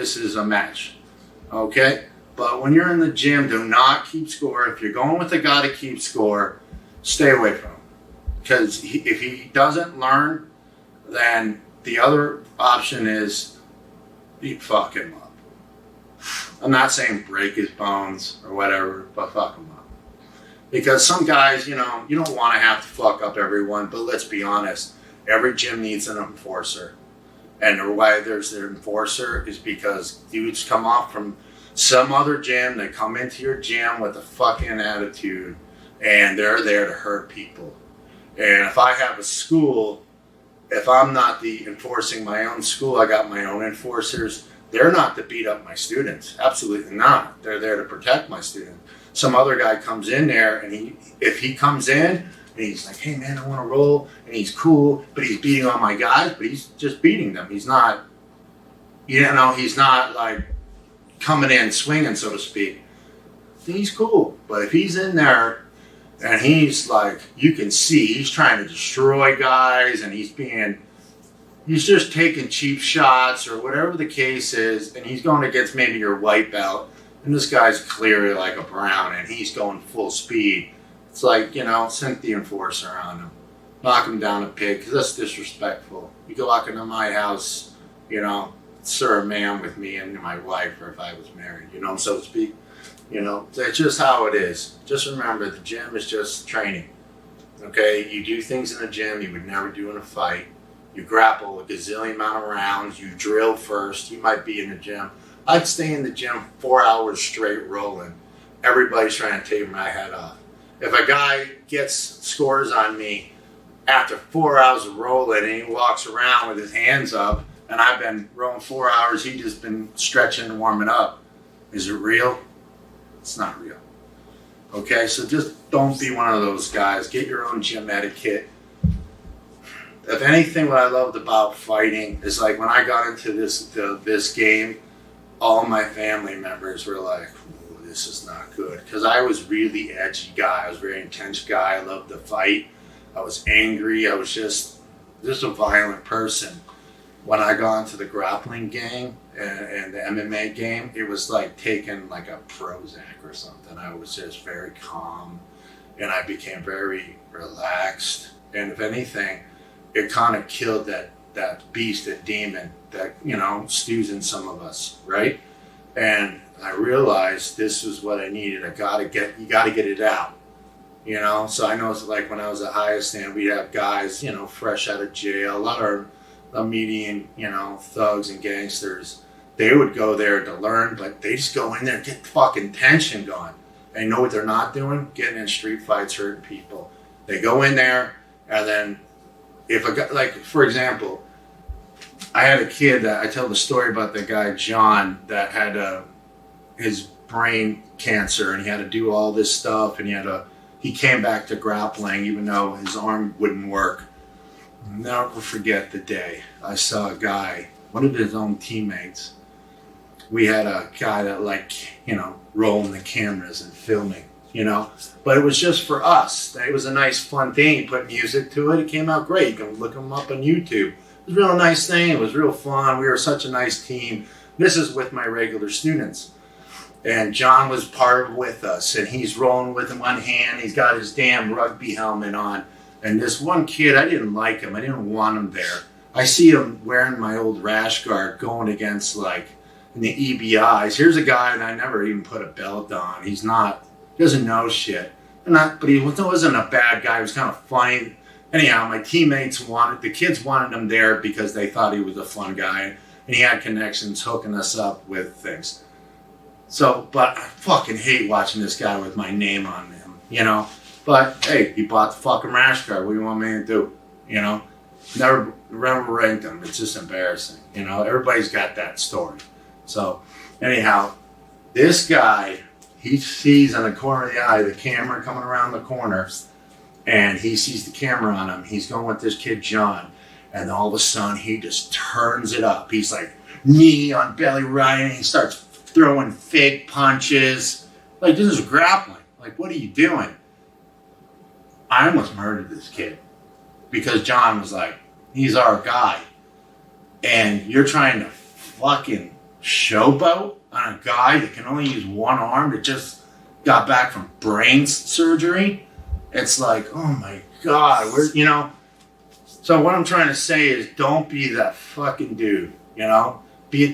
this is a match. Okay? But when you're in the gym, do not keep score. If you're going with a guy to keep score, stay away from him. Because if he doesn't learn, then the other option is you fuck him up. I'm not saying break his bones or whatever, but fuck him up. Because some guys, you know, you don't want to have to fuck up everyone, but let's be honest. Every gym needs an enforcer. And why there's an enforcer is because dudes come off from some other gym, they come into your gym with a fucking attitude, and they're there to hurt people. And if I have a school, if I'm not the enforcing my own school, I got my own enforcers, they're not to beat up my students. Absolutely not. They're there to protect my students. Some other guy comes in there, and if he comes in, and he's like, hey man, I want to roll, and he's cool, but he's beating on my guys, but he's just beating them. He's not, you know, he's not like coming in swinging, so to speak. He's cool. But if he's in there and he's like, you can see he's trying to destroy guys, and he's just taking cheap shots or whatever the case is, and he's going against maybe your white belt, and this guy's clearly like a brown and he's going full speed. It's like, you know, send the enforcer on him. Knock him down a peg, because that's disrespectful. You go walk into my house, you know, serve a man with me and my wife, or if I was married, you know, so to speak. You know, that's just how it is. Just remember, the gym is just training. Okay? You do things in the gym you would never do in a fight. You grapple a gazillion amount of rounds. You drill first. You might be in the gym. I'd stay in the gym 4 hours straight rolling. Everybody's trying to take my head off. If a guy gets scores on me after 4 hours of rolling and he walks around with his hands up, and I've been rolling 4 hours, he's just been stretching and warming up. Is it real? It's not real. Okay, so just don't be one of those guys. Get your own gym etiquette. If anything, what I loved about fighting is like when I got into this game, all my family members were like, this is not good. Because I was really edgy guy. I was a very intense guy. I loved to fight. I was angry. I was just a violent person. When I got into the grappling game and the MMA game, it was like taking like a Prozac or something. I was just very calm, and I became very relaxed. And if anything, it kind of killed that beast, that demon that, you know, stews in some of us, right? And I realized this was what I needed. You gotta get it out, you know? So I know it's like when I was at highest stand, we'd have guys, you know, fresh out of jail, a lot of median, you know, thugs and gangsters. They would go there to learn, but they just go in there and get fucking tension going. They know what they're not doing? Getting in street fights, hurting people. They go in there, and then if a guy, like, for example, I had a kid that I tell the story about the guy, John, that had his brain cancer, and he had to do all this stuff, and he came back to grappling even though his arm wouldn't work. I'll never forget the day I saw a guy, one of his own teammates. We had a guy that, like, you know, rolling the cameras and filming, you know, but it was just for us. It was a nice, fun thing. He put music to it. It came out great. You can look him up on YouTube. It was a real nice thing. It was real fun. We were such a nice team. This is with my regular students. And John was part with us, and he's rolling with one hand. He's got his damn rugby helmet on. And this one kid, I didn't like him. I didn't want him there. I see him wearing my old rash guard going against, like, in the EBIs. Here's a guy that I never even put a belt on. He doesn't know shit. But he wasn't a bad guy. He was kind of funny. Anyhow, my teammates the kids wanted him there because they thought he was a fun guy. And he had connections hooking us up with things. So, but I fucking hate watching this guy with my name on him, you know? But, hey, he bought the fucking rash guard. What do you want me to do? You know? Never ranked him. It's just embarrassing. You know? Everybody's got that story. So, anyhow, this guy, he sees in the corner of the eye the camera coming around the corner, and he sees the camera on him. He's going with this kid, John, and all of a sudden, he just turns it up. He's like, knee on belly right, and he starts throwing fake punches. Like, this is grappling. Like, what are you doing? I almost murdered this kid because John was like, he's our guy. And you're trying to fucking showboat on a guy that can only use one arm that just got back from brain surgery. It's like, oh my God, so what I'm trying to say is don't be that fucking dude, be a